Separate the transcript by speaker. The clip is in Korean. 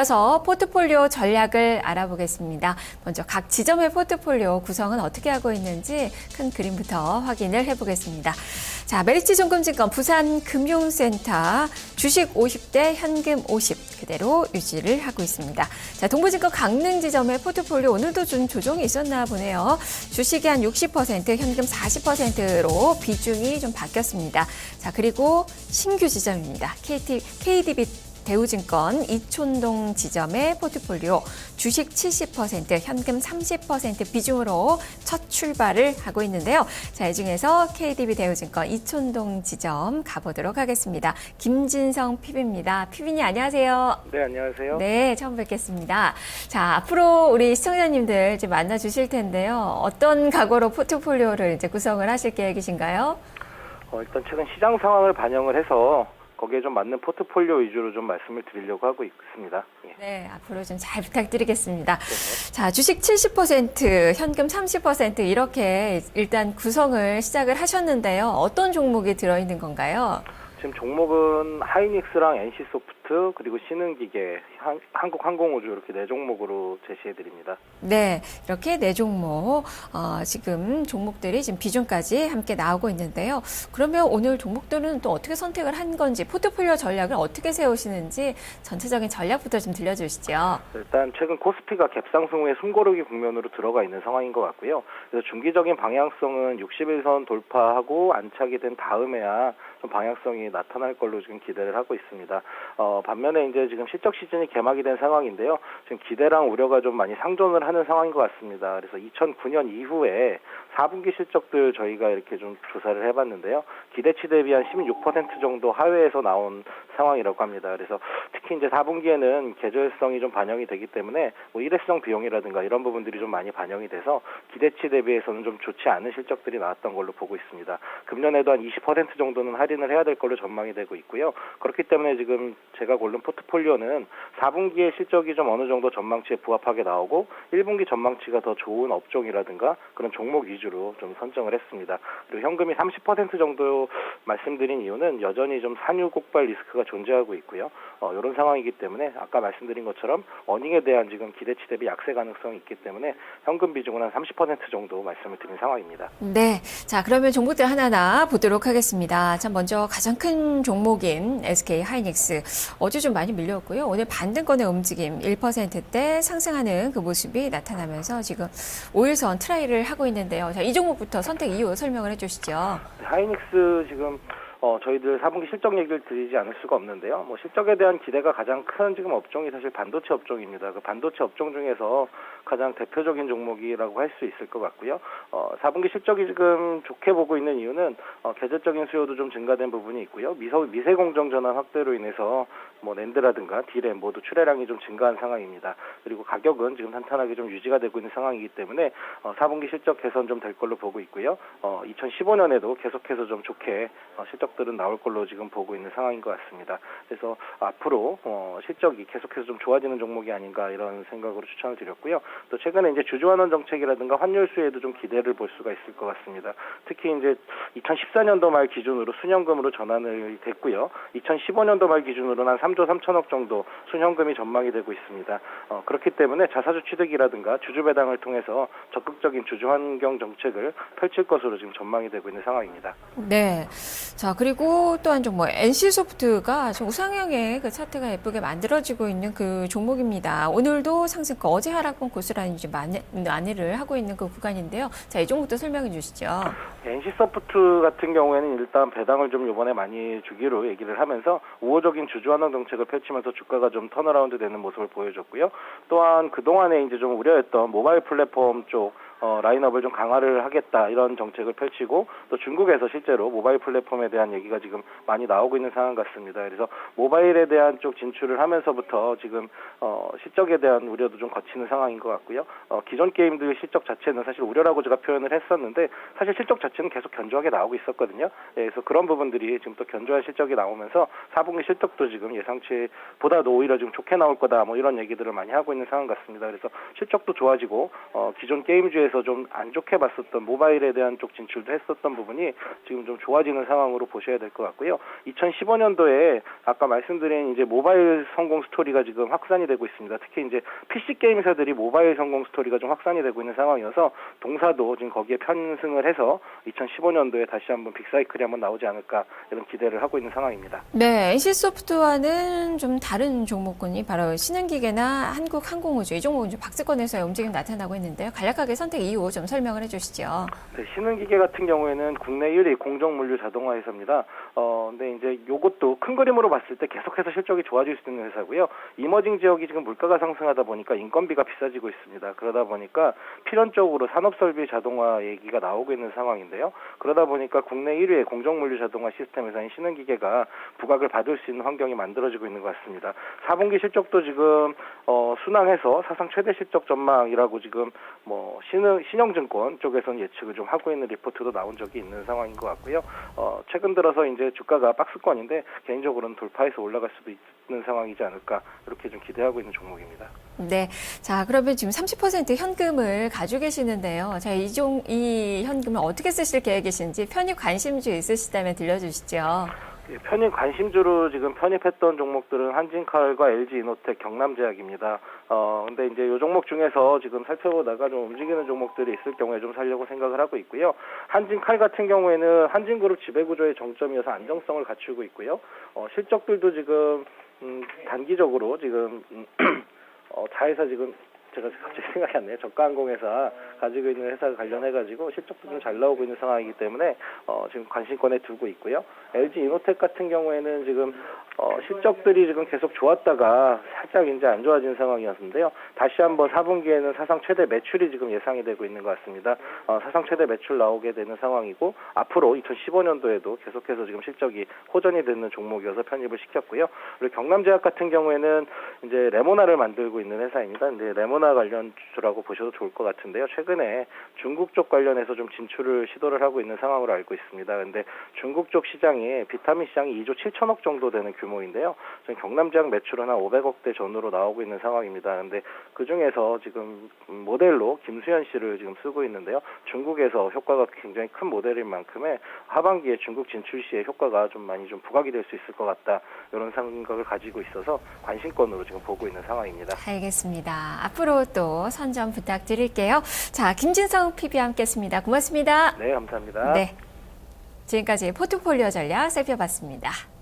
Speaker 1: 이어서 포트폴리오 전략을 알아보겠습니다. 먼저 각 지점의 포트폴리오 구성은 어떻게 하고 있는지 큰 그림부터 확인을 해보겠습니다. 자, 메리츠증권증권 부산금융센터 주식 50대 현금 50 그대로 유지를 하고 있습니다. 자, 동부증권 강릉지점의 포트폴리오 오늘도 좀 조정이 있었나 보네요. 주식이 한 60%, 현금 40%로 비중이 좀 바뀌었습니다. 자, 그리고 신규 지점입니다. KDB 대우증권 이촌동 지점의 포트폴리오 주식 70%, 현금 30% 비중으로 첫 출발을 하고 있는데요. 자, 이 중에서 KDB 대우증권 이촌동 지점 가보도록 하겠습니다. 김진성 PB입니다. PB님 안녕하세요.
Speaker 2: 네, 안녕하세요.
Speaker 1: 네, 처음 뵙겠습니다. 자, 앞으로 우리 시청자님들 이제 만나 주실 텐데요. 어떤 각오로 포트폴리오를 이제 구성을 하실 계획이신가요?
Speaker 2: 일단 최근 시장 상황을 반영을 해서 거기에 좀 맞는 포트폴리오 위주로 좀 말씀을 드리려고 하고 있습니다. 예.
Speaker 1: 네, 앞으로 좀 잘 부탁드리겠습니다.
Speaker 2: 네.
Speaker 1: 자, 주식 70%, 현금 30% 이렇게 일단 구성을 시작을 하셨는데요. 어떤 종목이 들어있는 건가요?
Speaker 2: 지금 종목은 하이닉스랑 NC소프트 그리고 신흥기계, 한국항공우주 이렇게 네 종목으로 제시해 드립니다.
Speaker 1: 네, 이렇게 네 종목 지금 종목들이 지금 비중까지 함께 나오고 있는데요. 그러면 오늘 종목들은 또 어떻게 선택을 한 건지 포트폴리오 전략을 어떻게 세우시는지 전체적인 전략부터 좀 들려주시죠.
Speaker 2: 일단 최근 코스피가 갭상승 후에 숨고르기 국면으로 들어가 있는 상황인 것 같고요. 그래서 중기적인 방향성은 61선 돌파하고 안착이 된 다음에야 좀 방향성이 나타날 걸로 지금 기대를 하고 있습니다. 반면에 이제 지금 실적 시즌이 개막이 된 상황인데요. 지금 기대랑 우려가 좀 많이 상존을 하는 상황인 것 같습니다. 그래서 2009년 이후에 4분기 실적들 저희가 이렇게 좀 조사를 해봤는데요. 기대치 대비 한 16% 정도 하회에서 나온 상황이라고 합니다. 그래서 특히 이제 4분기에는 계절성이 좀 반영이 되기 때문에 뭐 일회성 비용이라든가 이런 부분들이 좀 많이 반영이 돼서 기대치 대비해서는 좀 좋지 않은 실적들이 나왔던 걸로 보고 있습니다. 금년에도 한 20% 정도는 할인을 해야 될 걸로 전망이 되고 있고요. 그렇기 때문에 지금 제가 고른 포트폴리오는 4분기의 실적이 좀 어느 정도 전망치에 부합하게 나오고 1분기 전망치가 더 좋은 업종이라든가 그런 종목 위주로 좀 선정을 했습니다. 그리고 현금이 30% 정도 말씀드린 이유는 여전히 좀 산유 곡발 리스크가 존재하고 있고요. 이런 상황이기 때문에 아까 말씀드린 것처럼 어닝에 대한 지금 기대치 대비 약세 가능성이 있기 때문에 현금 비중은 한 30% 정도 말씀을 드린 상황입니다.
Speaker 1: 네, 자 그러면 종목들 하나하나 보도록 하겠습니다. 자, 먼저 가장 큰 종목인 SK 하이닉스 어제 좀 많이 밀렸고요. 오늘 반등권의 움직임 1%대 상승하는 그 모습이 나타나면서 지금 5일선 트라이를 하고 있는데요. 자, 이 종목부터 선택 이유 설명을 해주시죠.
Speaker 2: 하이닉스 지금 저희들 4분기 실적 얘기를 드리지 않을 수가 없는데요. 뭐 실적에 대한 기대가 가장 큰 지금 업종이 사실 반도체 업종입니다. 그 반도체 업종 중에서 가장 대표적인 종목이라고 할 수 있을 것 같고요. 4분기 실적이 지금 좋게 보고 있는 이유는 계절적인 수요도 좀 증가된 부분이 있고요. 미세 공정 전환 확대로 인해서 뭐 낸드라든가 디램 모두 출하량이 좀 증가한 상황입니다. 그리고 가격은 지금 탄탄하게 좀 유지가 되고 있는 상황이기 때문에 4분기 실적 개선 좀 될 걸로 보고 있고요. 2015년에도 계속해서 좀 좋게 실적들은 나올 걸로 지금 보고 있는 상황인 것 같습니다. 그래서 앞으로 실적이 계속해서 좀 좋아지는 종목이 아닌가 이런 생각으로 추천을 드렸고요. 또 최근에 이제 주주환원 정책이라든가 환율 수혜도 좀 기대를 볼 수가 있을 것 같습니다. 특히 이제 2014년도 말 기준으로 순현금으로 전환을 됐고요. 2015년도 말 기준으로는 한 3조 3천억 정도 순현금이 전망이 되고 있습니다. 그렇기 때문에 자사주 취득이라든가 주주 배당을 통해서 적극적인 주주 환경 정책을 펼칠 것으로 지금 전망이 되고 있는 상황입니다.
Speaker 1: 네. 자, 그리고 또 한 종목, NC소프트가 좀 우상향의 그 차트가 예쁘게 만들어지고 있는 그 종목입니다. 오늘도 상승과 어제 하락분 고스란히 좀 만회를 하고 있는 그 구간인데요. 자, 이 종목도 설명해 주시죠.
Speaker 2: NC소프트 같은 경우에는 일단 배당을 좀 이번에 많이 주기로 얘기를 하면서 우호적인 주주환원 정책을 펼치면서 주가가 좀 턴어라운드 되는 모습을 보여줬고요. 또한 그동안에 이제 좀 우려했던 모바일 플랫폼 쪽 라인업을 좀 강화를 하겠다 이런 정책을 펼치고 또 중국에서 실제로 모바일 플랫폼에 대한 얘기가 지금 많이 나오고 있는 상황 같습니다. 그래서 모바일에 대한 쪽 진출을 하면서부터 지금 실적에 대한 우려도 좀 거치는 상황인 것 같고요. 기존 게임들 실적 자체는 사실 우려라고 제가 표현을 했었는데 사실 실적 자체는 계속 견조하게 나오고 있었거든요. 그래서 그런 부분들이 지금 또 견조한 실적이 나오면서 4분기 실적도 지금 예상치보다도 오히려 좀 좋게 나올 거다 뭐 이런 얘기들을 많이 하고 있는 상황 같습니다. 그래서 실적도 좋아지고 기존 게임주에 대해서 좀 안 좋게 봤었던 모바일에 대한 쪽 진출도 했었던 부분이 지금 좀 좋아지는 상황으로 보셔야 될 것 같고요. 2015년도에 아까 말씀드린 이제 모바일 성공 스토리가 지금 확산이 되고 있습니다. 특히 이제 PC 게임사들이 모바일 성공 스토리가 좀 확산이 되고 있는 상황이어서 동사도 지금 거기에 편승을 해서 2015년도에 다시 한번 빅사이클이 한번 나오지 않을까 이런 기대를 하고 있는 상황입니다.
Speaker 1: 네, NC소프트와는 좀 다른 종목군이 바로 신흥기계나 한국항공우주 이 종목은 좀 박스권에서의 움직임 나타나고 있는데요. 간략하게 선택 이유 좀 설명을 해주시죠.
Speaker 2: 네, 신흥기계 같은 경우에는 국내 1위 공정물류 자동화 회사입니다. 근데 이제 요것도 큰 그림으로 봤을 때 계속해서 실적이 좋아질 수 있는 회사고요. 이머징 지역이 지금 물가가 상승하다 보니까 인건비가 비싸지고 있습니다. 그러다 보니까 필연적으로 산업설비 자동화 얘기가 나오고 있는 상황인데요. 그러다 보니까 국내 1위의 공정물류 자동화 시스템 회사인 신흥기계가 부각을 받을 수 있는 환경이 만들어지고 있는 것 같습니다. 4분기 실적도 지금 순항해서 사상 최대 실적 전망이라고 지금 뭐 신영증권 쪽에서는 예측을 좀 하고 있는 리포트도 나온 적이 있는 상황인 것 같고요. 최근 들어서 이제 주가가 박스권인데 개인적으로는 돌파해서 올라갈 수도 있는 상황이지 않을까 이렇게 좀 기대하고 있는 종목입니다.
Speaker 1: 네. 자, 그러면 지금 30% 현금을 가지고 계시는데요. 자, 이 현금을 어떻게 쓰실 계획이신지 편입 관심주 있으시다면 들려주시죠.
Speaker 2: 편입 관심주로 지금 편입했던 종목들은 한진칼과 LG이노텍, 경남제약입니다. 근데 이제 이 종목 중에서 지금 살펴보다가 좀 움직이는 종목들이 있을 경우에 좀 살려고 생각을 하고 있고요. 한진칼 같은 경우에는 한진그룹 지배구조의 정점이어서 안정성을 갖추고 있고요. 실적들도 지금 단기적으로 지금 자회사 지금 제가 갑자기 생각이 안 나요. 저가항공회사 가지고 있는 회사 관련해가지고 실적도 좀 잘 나오고 있는 상황이기 때문에 지금 관심권에 두고 있고요. LG이노텍 같은 경우에는 지금 실적들이 지금 계속 좋았다가 살짝 이제 안 좋아진 상황이었는데요. 다시 한번 4분기에는 사상 최대 매출이 지금 예상이 되고 있는 것 같습니다. 사상 최대 매출 나오게 되는 상황이고 앞으로 2015년도에도 계속해서 지금 실적이 호전이 되는 종목이어서 편입을 시켰고요. 그리고 경남제약 같은 경우에는 이제 레모나를 만들고 있는 회사입니다. 근데 레모나 관련주라고 보셔도 좋을 것 같은데요. 최근에 중국 쪽 관련해서 좀 진출을 시도를 하고 있는 상황으로 알고 있습니다. 근데 중국 쪽 시장이 비타민 시장이 2조 7천억 정도 되는 규모인데요. 지금 경남제약 매출은 한 500억대 전후로 나오고 있는 상황입니다. 근데 그 중에서 지금 모델로 김수현 씨를 지금 쓰고 있는데요. 중국에서 효과가 굉장히 큰 모델인 만큼에 하반기에 중국 진출 시에 효과가 좀 많이 좀 부각이 될 수 있을 것 같다. 이런 생각을 가지고 있어서 관심권으로 지금 보고 있는 상황입니다.
Speaker 1: 알겠습니다. 앞으로 또 선점 부탁드릴게요. 자, 김진성 PB와 함께했습니다. 고맙습니다.
Speaker 2: 네, 감사합니다.
Speaker 1: 네, 지금까지 포트폴리오 전략 살펴봤습니다.